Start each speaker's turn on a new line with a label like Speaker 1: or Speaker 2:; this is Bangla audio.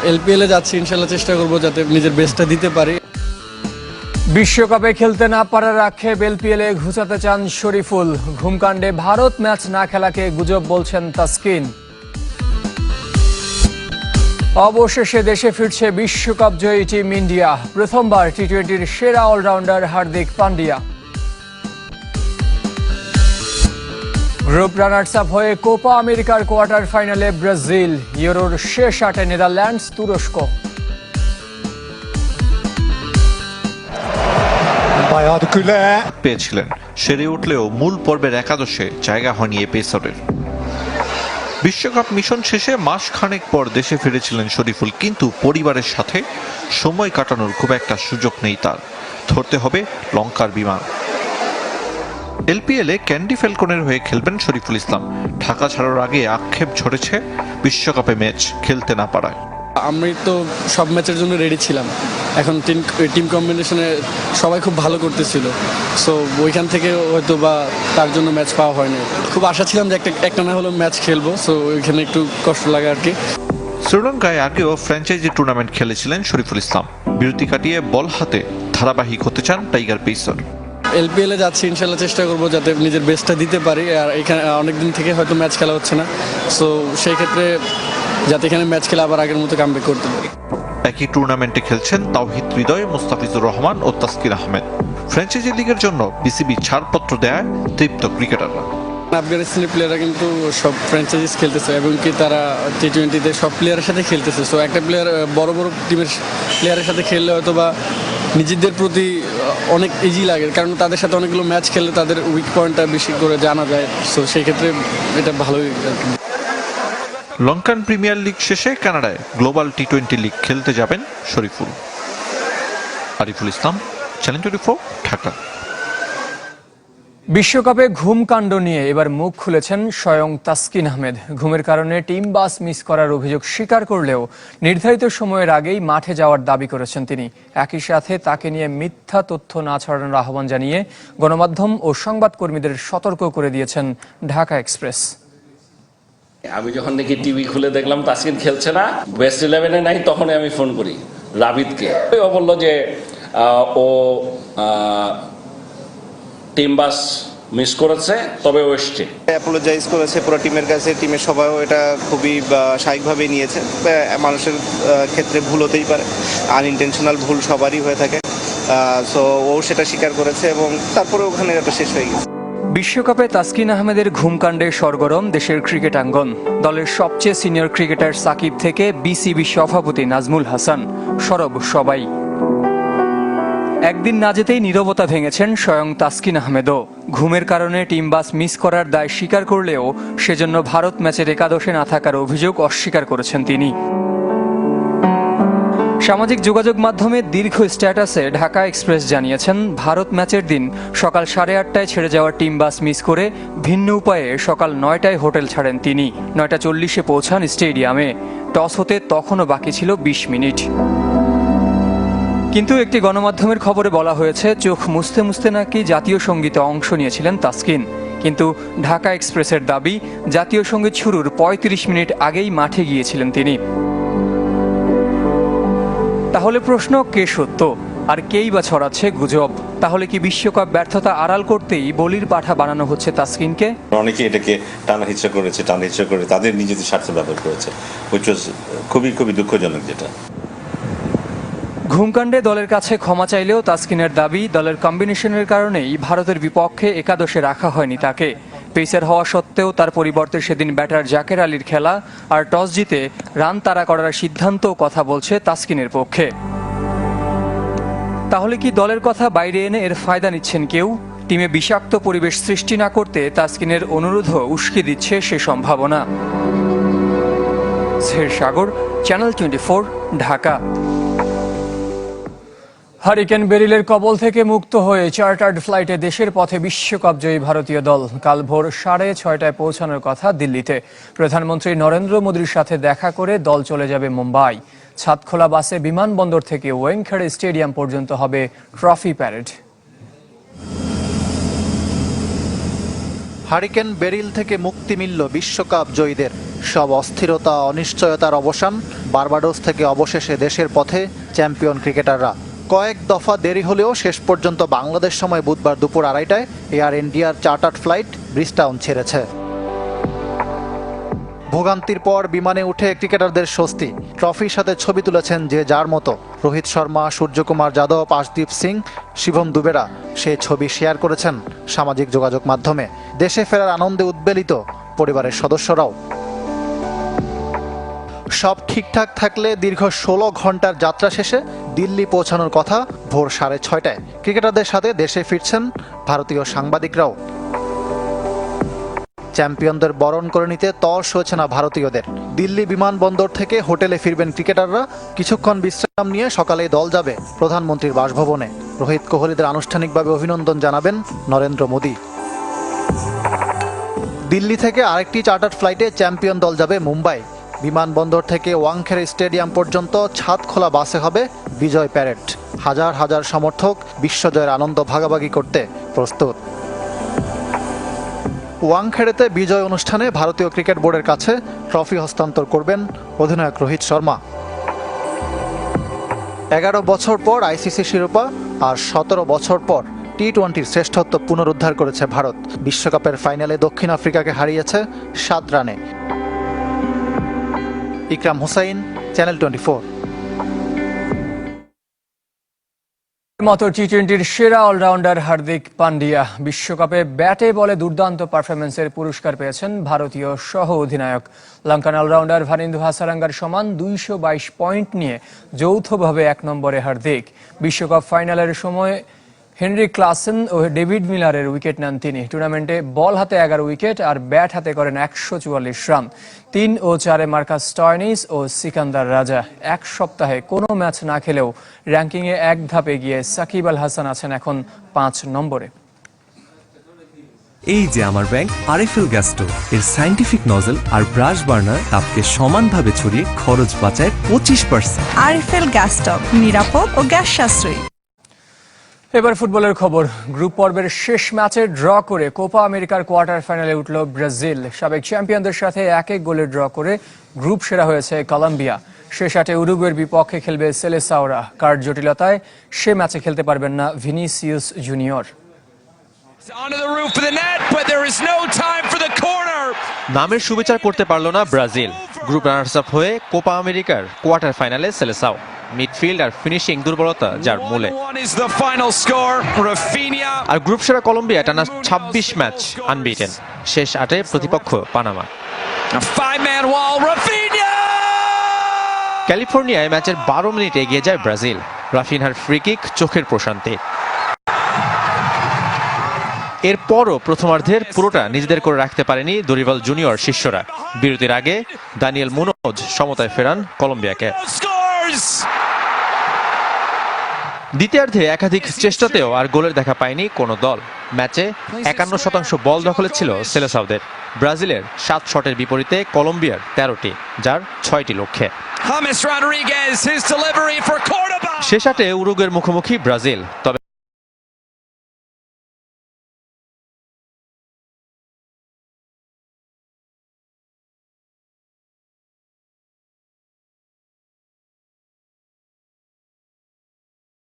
Speaker 1: এলপিএল এ যাচ্ছি, ইনশাল্লাহ চেষ্টা করব যাতে নিজের বেস্টটা দিতে পারি।
Speaker 2: বিশ্বকাপে খেলতে না পারার আক্ষেপ এলপিএল এ ঘুচাতে চান শরীফুল। ঘুমকাণ্ডে ভারত ম্যাচ না খেলাকে গুজব বলছেন তাসকিন। অবশেষে দেশে ফিরছে বিশ্বকাপ জয়ী টিম ইন্ডিয়া। প্রথমবার টি-20-র সেরা allrounder Hardik Pandya. Group runners up হয়ে কোপা আমেরিকার কোয়ার্টার ফাইনালে ব্রাজিল। ইউরোর শেষ আটে নেদারল্যান্ডস, তুরস্ক।
Speaker 3: পেয়েছিলেন, সেরে উঠলেও মূল পর্বের একাদশে জায়গা হয়নি এ পেসারের। বিশ্বকাপ মিশন শেষে মাস খানেক পর দেশে ফিরেছিলেন শরীফুল, কিন্তু পরিবারের সাথে সময় কাটানোর খুব একটা সুযোগ নেই তার। ধরতে হবে লঙ্কার বিমান। এলপিএলে ক্যান্ডি ফ্যালকনের হয়ে খেলবেন শরীফুল ইসলাম। ঢাকা ছাড়ার আগে আক্ষেপ ঝরেছে বিশ্বকাপে ম্যাচ খেলতে না পারায়।
Speaker 1: আমি তো সব ম্যাচের জন্য রেডি ছিলাম। এখন টিম কম্বিনেশনে সবাই খুব ভালো করতেছিল, সো ওইখান থেকে হয়তো বা তার জন্য ম্যাচ পাওয়া হয়নি। খুব আশা ছিলাম যে একটা না হলেও ম্যাচ খেলবো, সো ওইখানে একটু কষ্ট লাগে আর কি।
Speaker 3: শ্রীলঙ্কায় আগেও ফ্র্যাঞ্চাইজি টুর্নামেন্ট খেলেছিলেন শরীফুল ইসলাম। বিরতি কাটিয়ে বল হাতে ধারাবাহিক হতে চান টাইগার পেসার।
Speaker 1: এলপিএল এ যাচ্ছি, ইনশাল্লাহ চেষ্টা করব যাতে নিজের বেস্টটা দিতে পারি। আর এখানে অনেকদিন থেকে হয়তো ম্যাচ খেলা হচ্ছে না, সো সেই ক্ষেত্রে যাতে এখানে ম্যাচ খেলে আবার আগের মতো কামব্যাক করতে পারি।
Speaker 3: একই টুর্নামেন্টে খেলছেন তাওহিদ হৃদয়, মুস্তাফিজুর রহমান ও তাসকিন আহমেদ। ফ্র্যাঞ্চাইজি লিগের জন্য বিসিবি ছাড়পত্র দেয় তৃপ্ত ক্রিকেটাররা।
Speaker 1: আফগানিস্তানের প্লেয়াররা কিন্তু সব ফ্র্যাঞ্চাইজিস খেলতেছে এবং কি তারা টি-20-তে সব প্লেয়ারের সাথে খেলতেছে। সো একটা প্লেয়ার বড় বড় টিমের প্লেয়ারের সাথে খেললে হয়তো বা নিজেদের প্রতি অনেক ইজি লাগে, কারণ তাদের সাথে অনেকগুলো ম্যাচ খেললে তাদের উইক পয়েন্টটা বেশি করে জানা যায়। সো সেই ক্ষেত্রে এটা ভালোই।
Speaker 3: লঙ্কান প্রিমিয়ার লিগ শেষে কানাডায় গ্লোবাল টি-20 লিগ খেলতে যাবেন শরীফুল। আরিফুল ইসলাম, চ্যানেল 24, ঢাকা।
Speaker 2: বিশ্বকাপে ঘুমকাণ্ড নিয়ে এবার মুখ খুলেছেন স্বয়ং তাসকিন আহমেদ। ঘুমের কারণে টিম বাস মিস করার অভিযোগ স্বীকার করলেও নির্ধারিত সময়ের আগেই মাঠে যাওয়ার দাবি করেছেন তিনি। একই সাথে তাকে নিয়ে মিথ্যা তথ্য না ছড়ানোর আহ্বান জানিয়ে গণমাধ্যম ও সংবাদকর্মীদের সতর্ক করে দিয়েছেন ঢাকা এক্সপ্রেস।
Speaker 4: আমি যখন দেখি টিভি খুলে দেখলাম তাসকিন খেলছে না, বেস্ট 11-এ নাই, তখনই আমি ফোন করি রাবিদকে। ও বলল যে ও টিম বাস মিস করেছে, তবে ও এসছে।
Speaker 5: অ্যাপোলোজাইজ করেছে পুরো টিমের কাছে। টিমের সবাইও এটা খুবই স্বাভাবিকভাবে নিয়েছে। মানুষের ক্ষেত্রে ভুল হতেই পারে, আনইনটেনশনাল ভুল সবারই হয়ে থাকে। সো ও সেটা স্বীকার করেছে এবং তারপরে ওখানে এটা শেষ হয়ে গেছে।
Speaker 2: বিশ্বকাপে তাসকিন আহমেদের ঘুমকাণ্ডে সরগরম দেশের ক্রিকেটাঙ্গন। দলের সবচেয়ে সিনিয়র ক্রিকেটার সাকিব থেকে বিসিবি সভাপতি নাজমুল হাসান, সরব সবাই। একদিন না যেতেই নীরবতা ভেঙেছেন স্বয়ং তাসকিন আহমেদও। ঘুমের কারণে টিম বাস মিস করার দায় স্বীকার করলেও সেজন্য ভারত ম্যাচের একাদশে না থাকার অভিযোগ অস্বীকার করেছেন তিনি। সামাজিক যোগাযোগ মাধ্যমে দীর্ঘ স্ট্যাটাসে ঢাকা এক্সপ্রেস জানিয়েছেন, ভারত ম্যাচের দিন সকাল 8:30টায় ছেড়ে যাওয়া টিম বাস মিস করে ভিন্ন উপায়ে সকাল 9টায় হোটেল ছাড়েন তিনি। 9:40-এ পৌঁছান স্টেডিয়ামে। টস হতে তখনও বাকি ছিল 20 মিনিট। কিন্তু একটি গণমাধ্যমের খবরে বলা হয়েছে, চোখ মুছতে মুছতে নাকি জাতীয় সঙ্গীতে অংশ নিয়েছিলেন তাসকিন। কিন্তু ঢাকা এক্সপ্রেসের দাবি, জাতীয় সঙ্গীত শুরুর 35 মিনিট আগেই মাঠে গিয়েছিলেন তিনি। তাহলে প্রশ্ন, কে সত্য আর কেই বা ছড়াচ্ছে গুজব? তাহলে কি বিশ্বকাপ ব্যর্থতা আড়াল করতেই বলির পাঠা বানানো হচ্ছে তাসকিনকে?
Speaker 6: অনেকে এটাকে টানা হিচড়া করে তাদের নিজেদের স্বার্থে ব্যবহার করেছে, খুবই খুবই দুঃখজনক। যেটা
Speaker 2: ঘুমকাণ্ডে দলের কাছে ক্ষমা চাইলেও তাসকিনের দাবি, দলের কম্বিনেশনের কারণেই ভারতের বিপক্ষে একাদশে রাখা হয়নি তাকে। পেসার হওয়া সত্ত্বেও তার পরিবর্তে সেদিন ব্যাটার জাকের আলীর খেলা আর টস জিতে রান তাড়া করার সিদ্ধান্ত কথা বলছে তাসকিনের পক্ষে। তাহলে কি দলের কথা বাইরে এনে এর ফায়দা নিচ্ছেন কেউ? টিমে বিষাক্ত পরিবেশ সৃষ্টি না করতে তাসকিনের অনুরোধও উস্কে দিচ্ছে সে সম্ভাবনা। সের সাগর, চ্যানেল 24, ঢাকা। হারিকেন বেরিলের কবল থেকে মুক্ত হয়ে চার্টার্ড ফ্লাইটে দেশের পথে বিশ্বকাপ জয়ী ভারতীয় দল। কাল ভোর 6:30টায় পৌঁছানোর কথা দিল্লিতে। প্রধানমন্ত্রী নরেন্দ্র মোদীর সাথে দেখা করে দল চলে যাবে মুম্বাই। ছাদখোলা বাসে বিমানবন্দর থেকে ওয়েংখেড়ে স্টেডিয়াম পর্যন্ত হবে ট্রফি প্যারেড।
Speaker 7: হারিকেন বেরিল থেকে মুক্তি মিলল বিশ্বকাপ জয়ীদের। সব অস্থিরতা অনিশ্চয়তার অবসান, বার্বাডোস থেকে অবশেষে দেশের পথে চ্যাম্পিয়ন ক্রিকেটাররা। কয়েক দফা দেরি হলেও শেষ পর্যন্ত বাংলাদেশ সময় বুধবার দুপুর 2:30টায় এয়ার ইন্ডিয়ার চার্টার্ড ফ্লাইট ব্রিজটাউন ছেড়েছে। ভোগান্তির পর বিমানে উঠে ক্রিকেটারদের স্বস্তি। ট্রফির সাথে ছবি তুলেছেন যে যার মতো। রোহিত শর্মা, সূর্যকুমার যাদব, আশদীপ সিং, শিবম দুবেরা সেই ছবি শেয়ার করেছেন সামাজিক যোগাযোগ মাধ্যমে। দেশে ফেরার আনন্দে উদ্বেলিত পরিবারের সদস্যরাও। সব ঠিকঠাক থাকলে দীর্ঘ 16 ঘন্টার যাত্রা শেষে দিল্লি পৌঁছানোর কথা ভোর 6:30টায়। ক্রিকেটারদের সাথে দেশে ফিরছেন ভারতীয় সাংবাদিকরাও। চ্যাম্পিয়নদের বরণ করে নিতে তর সইছে না ভারতীয়দের। দিল্লি বিমানবন্দর থেকে হোটেলে ফিরবেন ক্রিকেটাররা। কিছুক্ষণ বিশ্রাম নিয়ে সকালেই দল যাবে প্রধানমন্ত্রীর বাসভবনে। রোহিত কোহলিদের আনুষ্ঠানিকভাবে অভিনন্দন জানাবেন নরেন্দ্র মোদী। দিল্লি থেকে আরেকটি চার্টার্ড ফ্লাইটে চ্যাম্পিয়ন দল যাবে মুম্বাই। বিমানবন্দর থেকে ওয়াংখেড়ে স্টেডিয়াম পর্যন্ত ছাদ খোলা বাসে হবে বিজয় প্যারেড। হাজার হাজার সমর্থক বিশ্বজয়ের আনন্দ ভাগাভাগি করতে প্রস্তুত। ওয়াংখেড়েতে বিজয় অনুষ্ঠানে ভারতীয় ক্রিকেট বোর্ডের কাছে ট্রফি হস্তান্তর করবেন অধিনায়ক রোহিত শর্মা। 11 বছর পর আইসিসি শিরোপা আর 17 বছর পর টি-20 শ্রেষ্ঠত্ব পুনরুদ্ধার করেছে ভারত। বিশ্বকাপের ফাইনালে দক্ষিণ আফ্রিকাকে হারিয়েছে 7 রানে। ইকরাম হুসাইন, চ্যানেল 24।
Speaker 2: মতো টি-20-র সেরা অলরাউন্ডার হার্দিক পান্ডিয়া বিশ্বকাপে ব্যাটে বলে দুর্দান্ত পারফরম্যান্সের পুরস্কার পেয়েছেন ভারতীয় সহ অধিনায়ক। লঙ্কান অলরাউন্ডার ভানিন্দু হাসারাঙ্গার সমান 222 পয়েন্ট নিয়ে যৌথভাবে 1 নম্বরে হার্দিক। বিশ্বকাপ ফাইনালের সময় হেনরি ক্লাসেন ও ডেভিড মিলারের উইকেট নেন তিনি। টুর্নামেন্টে বল হাতে 11 উইকেট আর ব্যাট হাতে করেন 144 রান। 3 ও 4-এ মার্কাস স্টয়নিস ও সিকান্দার রাজা। এক সপ্তাহে কোনো ম্যাচ না খেলেও র্যাঙ্কিংয়ে এক ধাপ এগিয়ে সাকিব আল হাসান আছেন এখন 5 নম্বরে।
Speaker 8: এই যে আমার ব্যাংক আরএফএল গ্যাস স্টোভ, এর সায়েন্টিফিক নজল আর ব্রাশ বার্নার তাপকে সমানভাবে ছড়িয়ে খরচ বাঁচায় 25%।
Speaker 9: আরএফএল গ্যাস স্টোভ নিরাপদ ও গ্যাস সাশ্রয়ী।
Speaker 2: এবার ফুটবলের খবর। গ্রুপ পর্বের শেষ ম্যাচে ড্র করে কোপা আমেরিকার কোয়ার্টার ফাইনালে উঠল ব্রাজিল। সাবেক চ্যাম্পিয়নদের সাথে 1-1 গোলে ড্র করে গ্রুপ সেরা হয়েছে কলম্বিয়া। শেষ 8-এ উরুগুয়ের বিপক্ষে খেলবে সেলেসাওরা। কার্ড জটিলতায় সে ম্যাচে খেলতে পারবেন না ভিনিসিয়াস জুনিয়র।
Speaker 10: নামের সুবিচার করতে পারল না ব্রাজিল। গ্রুপ রানার্স আপ হয়ে কোপা আমেরিকার কোয়ার্টার ফাইনালে সেলেসাও। মিডফিল্ড আর ফিনিশিং দুর্বলতা যার মূলে। আর গ্রুপ সেরা কলম্বিয়া টানা 26 ম্যাচ আনবিটেন। শেষ 8-এ প্রতিপক্ষ পানামা। ক্যালিফোর্নিয়ায় ম্যাচের 12 মিনিট এগিয়ে যায় ব্রাজিল। রাফিনহার ফ্রি কিক চোখের প্রশান্তি। এরপরও প্রথমার্ধের পুরোটা নিজেদের করে রাখতে পারেনি দরিভাল জুনিয়র শিষ্যরা। বিরতির আগে দানিয়েল মুনোজ সমতায় ফেরান কলম্বিয়াকে। দ্বিতীয়ার্ধে একাধিক চেষ্টাতেও আর গোলের দেখা পায়নি কোনো দল। ম্যাচে 51% বল দখলে ছিল সেলেসাওদের। ব্রাজিলের 7 শটের বিপরীতে কলম্বিয়ার 13টি, যার 6টি লক্ষ্যে। শেষ 8-এ উরুগুয়ের মুখোমুখি ব্রাজিল। তবে